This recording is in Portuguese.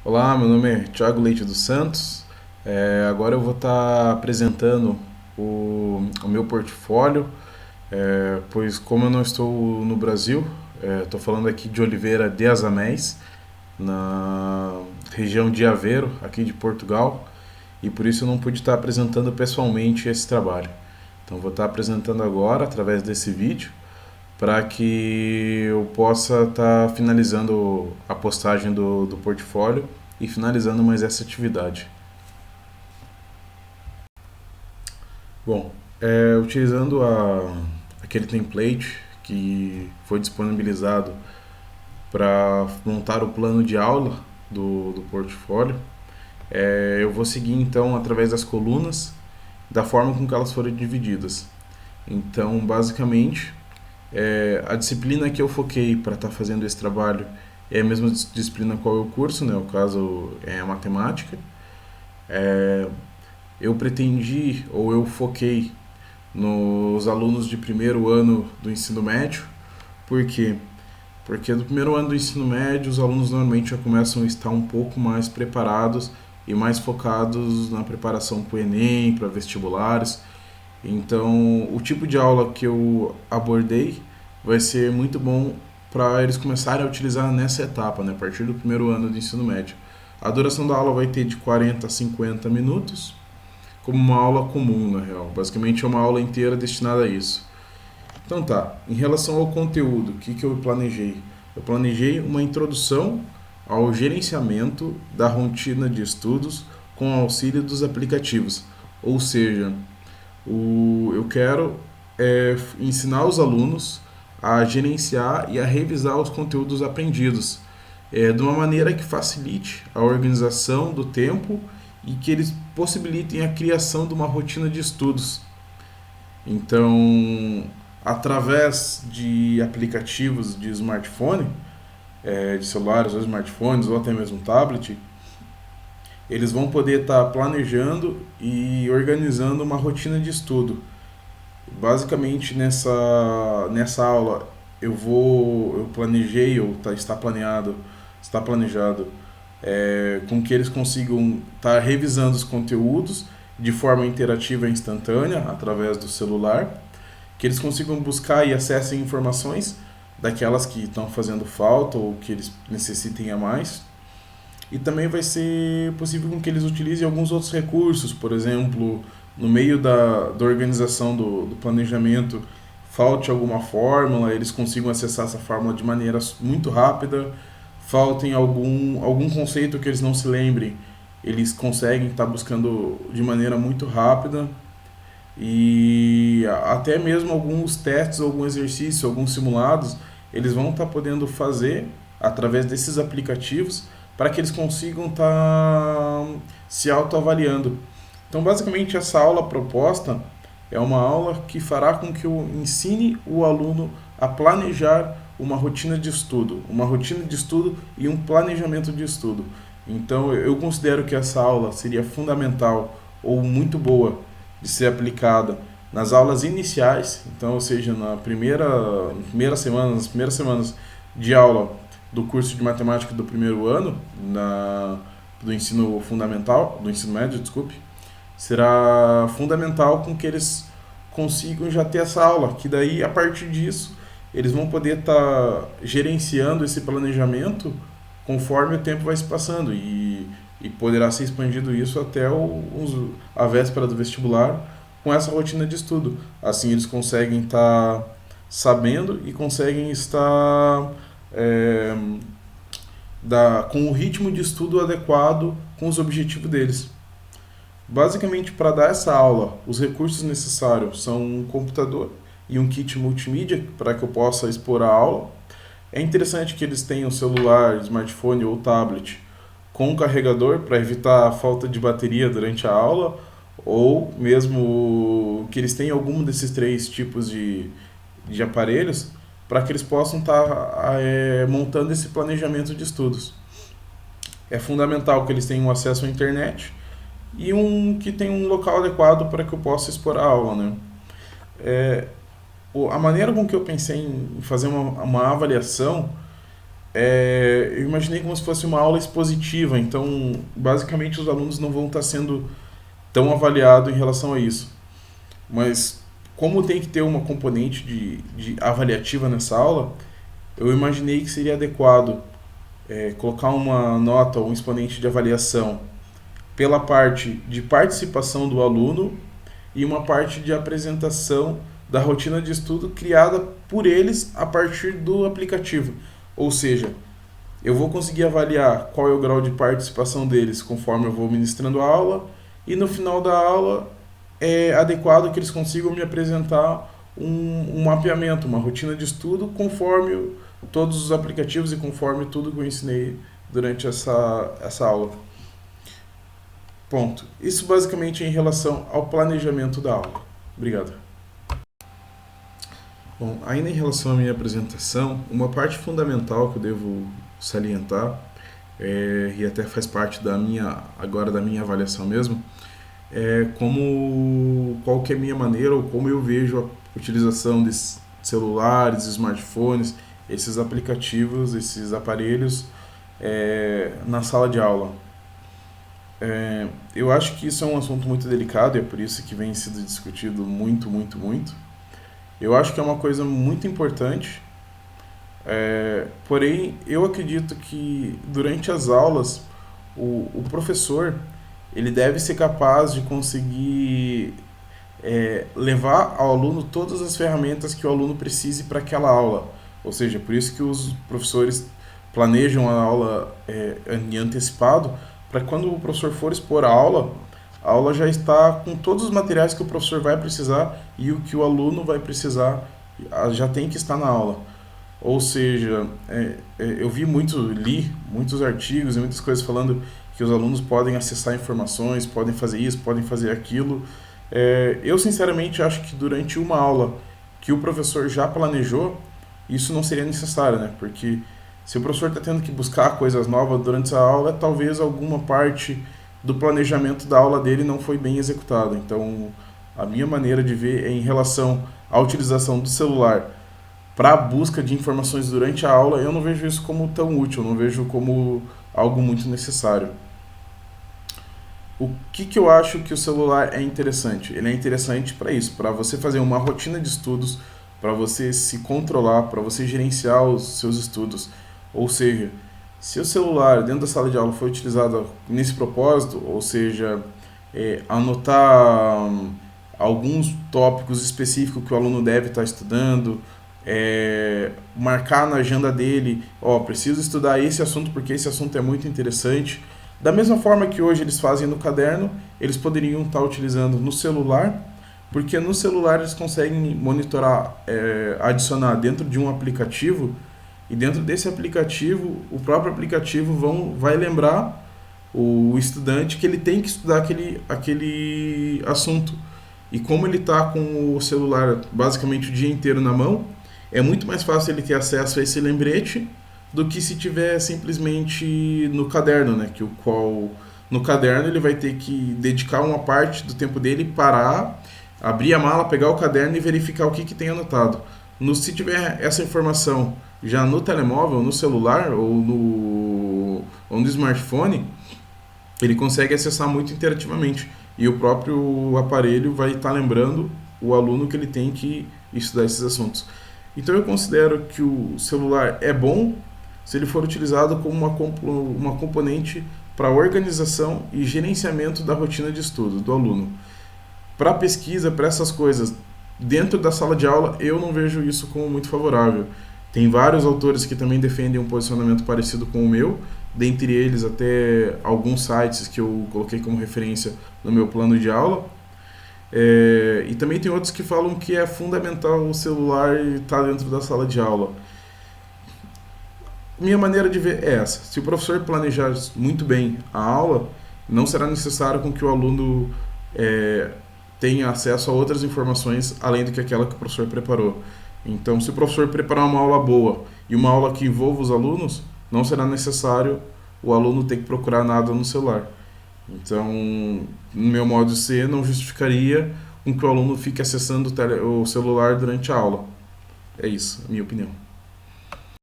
Olá, meu nome é Thiago Leite dos Santos. Agora eu vou estar apresentando o meu portfólio, pois como eu não estou no Brasil, estou falando aqui de Oliveira de Azaméis, na região de Aveiro, aqui de Portugal, e por isso eu não pude estar apresentando pessoalmente esse trabalho. Então vou estar apresentando agora através desse vídeo para que eu possa estar finalizando a postagem do portfólio e finalizando mais essa atividade. Bom, utilizando aquele template que foi disponibilizado para montar o plano de aula do portfólio, eu vou seguir então através das colunas da forma com que elas foram divididas. Então, basicamente, a disciplina que eu foquei para estar fazendo esse trabalho é a mesma disciplina qual eu curso, né? O caso é a matemática. É, eu pretendi ou eu foquei nos alunos de primeiro ano do ensino médio. Por quê? Porque no primeiro ano do ensino médio os alunos normalmente já começam a estar um pouco mais preparados e mais focados na preparação para o Enem, para vestibulares. Então, o tipo de aula que eu abordei vai ser muito bom para eles começarem a utilizar nessa etapa, né, a partir do primeiro ano do ensino médio. A duração da aula vai ter de 40 a 50 minutos, como uma aula comum, na real. Basicamente é uma aula inteira destinada a isso. Então tá, em relação ao conteúdo, o que eu planejei? Eu planejei uma introdução ao gerenciamento da rotina de estudos com auxílio dos aplicativos. Ou seja, eu quero ensinar os alunos a gerenciar e a revisar os conteúdos aprendidos de uma maneira que facilite a organização do tempo e que eles possibilitem a criação de uma rotina de estudos. Então, através de aplicativos de smartphone, de celulares ou smartphones ou até mesmo tablet, eles vão poder estar planejando e organizando uma rotina de estudo. Basicamente nessa aula eu planejei ou está planejado com que eles consigam estar revisando os conteúdos de forma interativa e instantânea através do celular, que eles consigam buscar e acessem informações daquelas que estão fazendo falta ou que eles necessitem a mais. E também vai ser possível com que eles utilizem alguns outros recursos, por exemplo, no meio da organização do planejamento, falte alguma fórmula, eles consigam acessar essa fórmula de maneira muito rápida, faltem algum conceito que eles não se lembrem, eles conseguem estar buscando de maneira muito rápida e até mesmo alguns testes, algum exercício, alguns simulados, eles vão estar podendo fazer através desses aplicativos para que eles consigam estar se autoavaliando. Então, basicamente, essa aula proposta é uma aula que fará com que eu ensine o aluno a planejar uma rotina de estudo e um planejamento de estudo. Então, eu considero que essa aula seria fundamental ou muito boa de ser aplicada nas aulas iniciais, então, ou seja, nas primeiras semanas de aula do curso de matemática do primeiro ano, do ensino fundamental, do ensino médio, desculpe, será fundamental com que eles consigam já ter essa aula, que daí a partir disso eles vão poder estar gerenciando esse planejamento conforme o tempo vai se passando e poderá ser expandido isso até a véspera do vestibular com essa rotina de estudo. Assim eles conseguem estar sabendo e conseguem estar é, com o ritmo de estudo adequado com os objetivos deles. Basicamente, para dar essa aula, os recursos necessários são um computador e um kit multimídia para que eu possa expor a aula. É interessante que eles tenham celular, smartphone ou tablet com carregador para evitar a falta de bateria durante a aula, ou mesmo que eles tenham algum desses três tipos de aparelhos para que eles possam estar montando esse planejamento de estudos. É fundamental que eles tenham acesso à internet e que tenha um local adequado para que eu possa expor a aula, né? A maneira com que eu pensei em fazer uma avaliação eu imaginei como se fosse uma aula expositiva, então basicamente os alunos não vão estar sendo tão avaliados em relação a isso. Mas como tem que ter uma componente de avaliativa nessa aula, eu imaginei que seria adequado colocar uma nota ou um exponente de avaliação pela parte de participação do aluno e uma parte de apresentação da rotina de estudo criada por eles a partir do aplicativo. Ou seja, eu vou conseguir avaliar qual é o grau de participação deles conforme eu vou ministrando a aula, e no final da aula é adequado que eles consigam me apresentar um mapeamento, uma rotina de estudo conforme todos os aplicativos e conforme tudo que eu ensinei durante essa aula. Ponto. Isso basicamente em relação ao planejamento da aula. Obrigado. Bom, ainda em relação à minha apresentação, uma parte fundamental que eu devo salientar, e até faz parte agora da minha avaliação mesmo, qual que é a minha maneira ou como eu vejo a utilização de celulares, smartphones, esses aplicativos, esses aparelhos na sala de aula. Eu acho que isso é um assunto muito delicado e é por isso que vem sido discutido muito, muito, muito. Eu acho que é uma coisa muito importante, porém eu acredito que durante as aulas o professor ele deve ser capaz de conseguir levar ao aluno todas as ferramentas que o aluno precise para aquela aula. Ou seja, por isso que os professores planejam a aula em antecipado, para quando o professor for expor a aula já está com todos os materiais que o professor vai precisar e o que o aluno vai precisar já tem que estar na aula. Ou seja, eu li muitos artigos e muitas coisas falando que os alunos podem acessar informações, podem fazer isso, podem fazer aquilo. Eu sinceramente acho que durante uma aula que o professor já planejou, isso não seria necessário, né? Porque se o professor está tendo que buscar coisas novas durante a aula, talvez alguma parte do planejamento da aula dele não foi bem executada. Então, a minha maneira de ver é em relação à utilização do celular para a busca de informações durante a aula, eu não vejo isso como tão útil, não vejo como algo muito necessário. O que eu acho que o celular é interessante? Ele é interessante para isso, para você fazer uma rotina de estudos, para você se controlar, para você gerenciar os seus estudos. Ou seja, se o celular dentro da sala de aula for utilizado nesse propósito, ou seja, anotar alguns tópicos específicos que o aluno deve estar estudando, marcar na agenda dele, preciso estudar esse assunto porque esse assunto é muito interessante. Da mesma forma que hoje eles fazem no caderno, eles poderiam estar utilizando no celular, porque no celular eles conseguem monitorar, adicionar dentro de um aplicativo, e dentro desse aplicativo, o próprio aplicativo vai lembrar o estudante que ele tem que estudar aquele assunto. E como ele está com o celular basicamente o dia inteiro na mão, é muito mais fácil ele ter acesso a esse lembrete do que se tiver simplesmente no caderno, né? No caderno ele vai ter que dedicar uma parte do tempo dele, parar, abrir a mala, pegar o caderno e verificar o que tem anotado. Se tiver essa informação já no telemóvel, no celular ou no smartphone, ele consegue acessar muito interativamente. E o próprio aparelho vai estar lembrando o aluno que ele tem que estudar esses assuntos. Então eu considero que o celular é bom se ele for utilizado como uma componente para organização e gerenciamento da rotina de estudo do aluno. Para pesquisa, para essas coisas, dentro da sala de aula, eu não vejo isso como muito favorável. Tem vários autores que também defendem um posicionamento parecido com o meu, dentre eles até alguns sites que eu coloquei como referência no meu plano de aula. E também tem outros que falam que é fundamental o celular estar dentro da sala de aula. Minha maneira de ver é essa. Se o professor planejar muito bem a aula, não será necessário com que o aluno tenha acesso a outras informações além do que aquela que o professor preparou. Então, se o professor preparar uma aula boa e uma aula que envolva os alunos, não será necessário o aluno ter que procurar nada no celular. Então, no meu modo de ser, não justificaria com que o aluno fique acessando o celular durante a aula. É isso, a minha opinião.